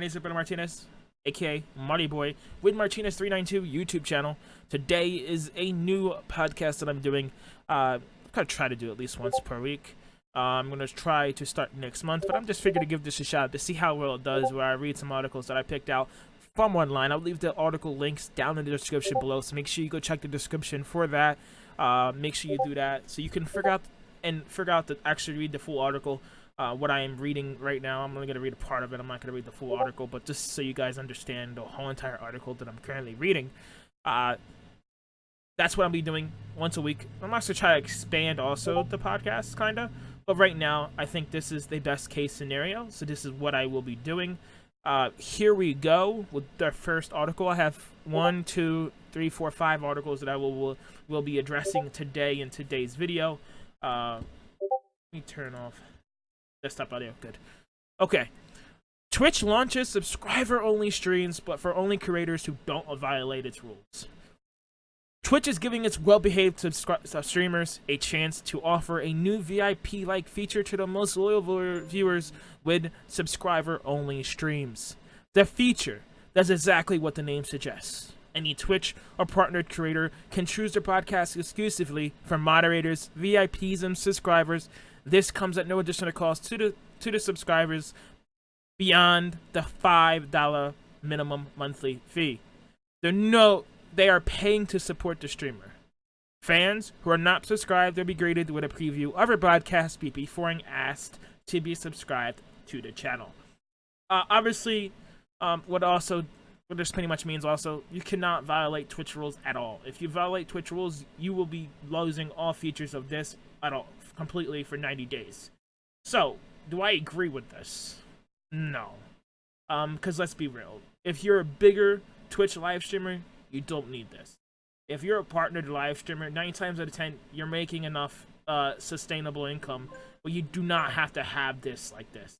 name is Roberto Martinez, aka Marty Boy, with Martinez392 YouTube channel. Today is a new podcast that I'm doing. I'm gonna try to do at least once per week. I'm gonna try to start next month, but I'm just figuring to give this a shot to see how well it does, where I read some articles that I picked out from online. I'll leave the article links down in the description below, so make sure you go check the description for that. Make sure you do that so you can figure out to actually read the full article. What I am reading right now, I'm only going to read a part of it. I'm not going to read the full article, but just so you guys understand the whole entire article that I'm currently reading. That's what I'll be doing once a week. I'm also trying to expand also the podcast, kind of. But right now, I think this is the best case scenario, so this is what I will be doing. Here we go with the first article. I have 1, 2, 3, 4, 5 articles that I will be addressing today in today's video. Let me turn off desktop audio. Good. Okay. Twitch launches subscriber-only streams, but for only creators who don't violate its rules. Twitch is giving its well-behaved streamers a chance to offer a new VIP-like feature to the most loyal viewers with subscriber-only streams. The feature does exactly what the name suggests. Any Twitch or partnered creator can choose to broadcast exclusively for moderators, VIPs, and subscribers. This comes at no additional cost to the subscribers beyond the $5 minimum monthly fee. They are paying to support the streamer. Fans who are not subscribed will be greeted with a preview of a broadcast before asked to be subscribed to the channel. Obviously, what this pretty much means also, you cannot violate Twitch rules at all. If you violate Twitch rules, you will be losing all features of this at all, completely for 90 days. So, do I agree with this? No. Because let's be real. If you're a bigger Twitch live streamer, you don't need this. If you're a partnered live streamer, 9 times out of 10, you're making enough sustainable income where you do not have to have this like this.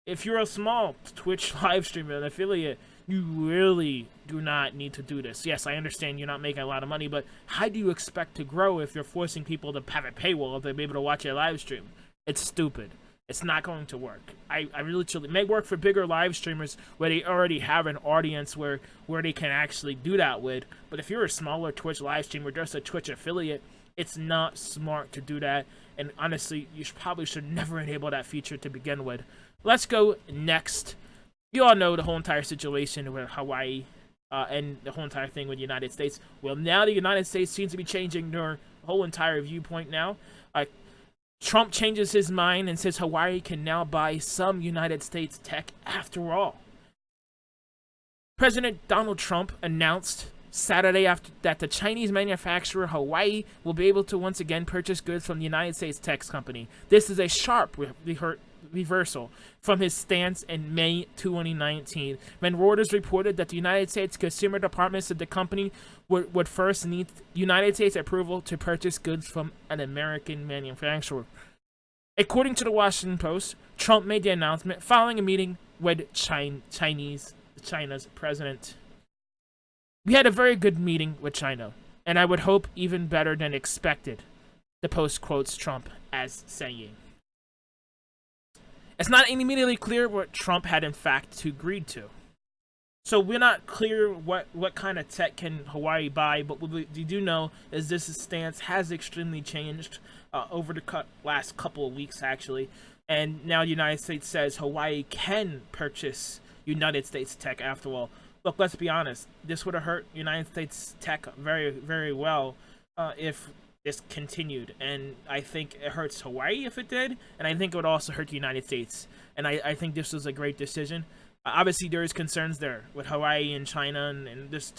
If you're a small Twitch live streamer, an affiliate, you really do not need to do this. Yes, I understand you're not making a lot of money, but how do you expect to grow if you're forcing people to have a paywall to be able to watch your live stream? It's stupid. It's not going to work. I really truly may work for bigger live streamers where they already have an audience where they can actually do that with. But if you're a smaller Twitch live streamer, just a Twitch affiliate, it's not smart to do that. And honestly, you probably should never enable that feature to begin with. Let's go next. You all know the whole entire situation with Hawaii and the whole entire thing with the United States. Well, now the United States seems to be changing their whole entire viewpoint now. Trump changes his mind and says Hawaii can now buy some United States tech after all. President Donald Trump announced Saturday that the Chinese manufacturer Hawaii will be able to once again purchase goods from the United States tech company. This is a sharp reversal from his stance in May 2019, when Reuters reported that the United States Consumer Department said the company would first need United States approval to purchase goods from an American manufacturer. According to the Washington Post, Trump made the announcement following a meeting with China's president. We had a very good meeting with China, and I would hope even better than expected, the Post quotes Trump as saying. It's not immediately clear what Trump had in fact agreed to. So we're not clear what kind of tech can Hawaii buy, but what we do know is this stance has extremely changed over the last couple of weeks, actually. And now the United States says Hawaii can purchase United States tech after all. Look, let's be honest. This would have hurt United States tech very, very well if this continued, and I think it hurts Hawaii if it did, and I think it would also hurt the United States. And I think this was a great decision. Obviously, there is concerns there with Hawaii and China, and there's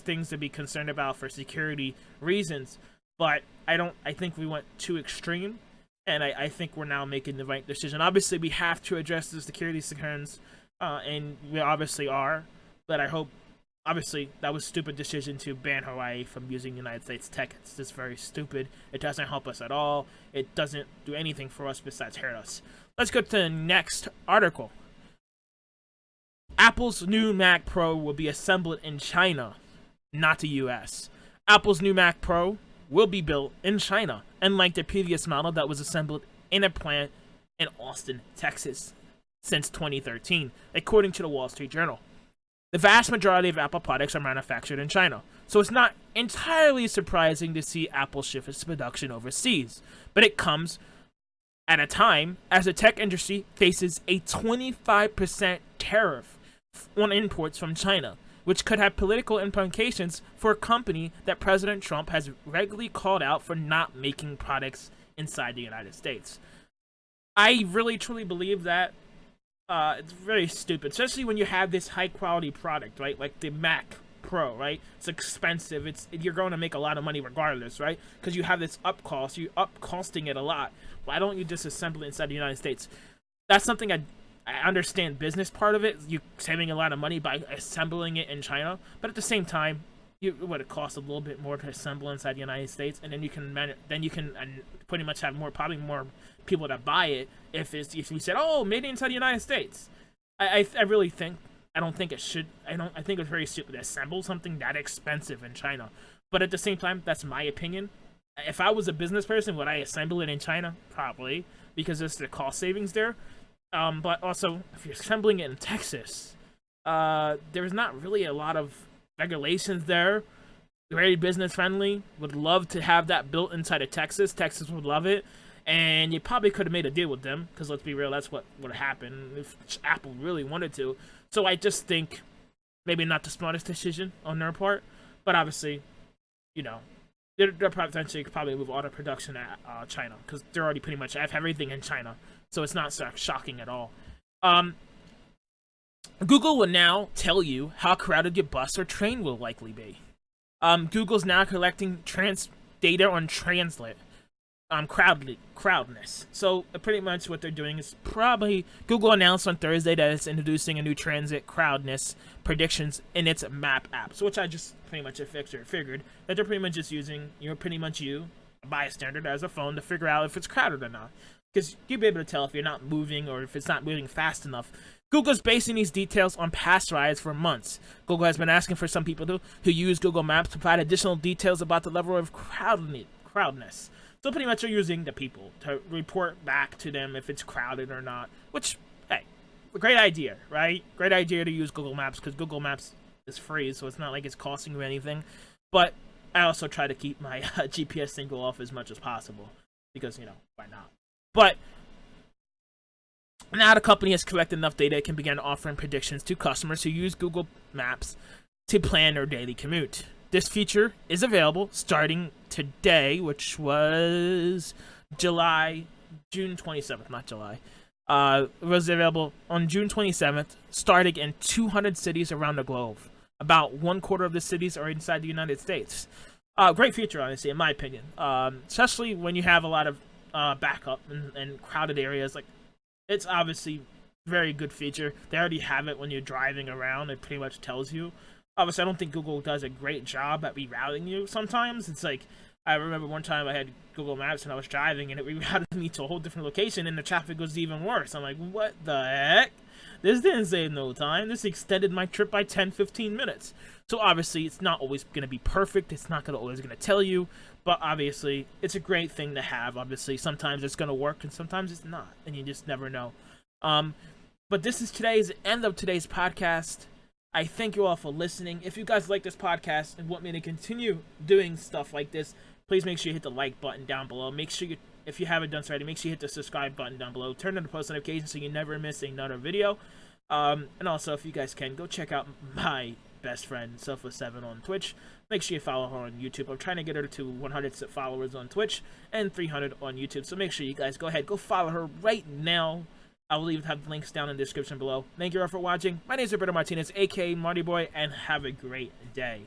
things to be concerned about for security reasons. But I think we went too extreme, and I think we're now making the right decision. Obviously, we have to address the security concerns, and we obviously are. But I hope. Obviously, that was a stupid decision to ban Hawaii from using United States tech. It's just very stupid. It doesn't help us at all. It doesn't do anything for us besides hurt us. Let's go to the next article. Apple's new Mac Pro will be assembled in China, not the US. Apple's new Mac Pro will be built in China, unlike the previous model that was assembled in a plant in Austin, Texas. since 2013, according to the Wall Street Journal. The vast majority of Apple products are manufactured in China, so it's not entirely surprising to see Apple shift its production overseas, but it comes at a time as the tech industry faces a 25% tariff on imports from China, which could have political implications for a company that President Trump has regularly called out for not making products inside the United States. I really truly believe that it's very stupid, especially when you have this high quality product, right? Like the Mac Pro, right? It's expensive. You're going to make a lot of money regardless, right? Because you have this up cost. You're up costing it a lot. Why don't you just assemble it inside the United States? That's something I understand business part of it. You saving a lot of money by assembling it in China, but at the same time, it costs a little bit more to assemble inside the United States, and then you can pretty much have probably more people that buy it if you said, oh, made inside the United States. I really think I think it's very stupid to assemble something that expensive in China. But at the same time, that's my opinion. If I was a business person, would I assemble it in China? Probably, because there's the cost savings there. But also, if you're assembling it in Texas, there's not really a lot of regulations there. Very business friendly. Would love to have that built inside of Texas. Texas would love it. And you probably could have made a deal with them, because let's be real, that's what would happen if Apple really wanted to. So I just think maybe not the smartest decision on their part, but obviously, they're potentially probably move all the production at China, because they're already pretty much have everything in China. So it's not shocking at all. Google will now tell you how crowded your bus or train will likely be. Google's now collecting data on transit. Crowdness. So pretty much what they're doing is probably Google announced on Thursday that it's introducing a new transit crowdness predictions in its map app. So which I just pretty much figured that they're pretty much just using a bystander as a phone to figure out if it's crowded or not. Because you'll be able to tell if you're not moving or if it's not moving fast enough. Google's basing these details on past rides for months. Google has been asking for some people who use Google Maps to provide additional details about the level of crowdness. So pretty much you're using the people to report back to them if it's crowded or not. Which, hey, great idea, right? Great idea to use Google Maps, because Google Maps is free, so it's not like it's costing you anything. But I also try to keep my GPS single off as much as possible, because, why not? But now the company has collected enough data it can begin offering predictions to customers who use Google Maps to plan their daily commute. This feature is available starting today, which was June 27th, not July. It was available on June 27th, starting in 200 cities around the globe. About 1/4 of the cities are inside the United States. Great feature, honestly, in my opinion. Especially when you have a lot of backup and crowded areas. Like, it's obviously very good feature. They already have it when you're driving around. It pretty much tells you. Obviously, I don't think Google does a great job at rerouting you sometimes. It's like, I remember one time I had Google Maps and I was driving and it rerouted me to a whole different location and the traffic was even worse. I'm like, what the heck? This didn't save no time. This extended my trip by 10-15 minutes. So obviously, it's not always going to be perfect. It's not always going to tell you. But obviously, it's a great thing to have. Obviously, sometimes it's going to work and sometimes it's not. And you just never know. But this is end of today's podcast. I thank you all for listening. If you guys like this podcast and want me to continue doing stuff like this, please make sure you hit the like button down below. Make sure if you haven't done so already, make sure you hit the subscribe button down below. Turn on the post notifications so you never miss another video. And also, if you guys can, go check out my best friend, Sofa7 on Twitch. Make sure you follow her on YouTube. I'm trying to get her to 100 followers on Twitch and 300 on YouTube. So make sure you guys go follow her right now. I will have the links down in the description below. Thank you all for watching. My name is Roberto Martinez, aka Marty Boy, and have a great day.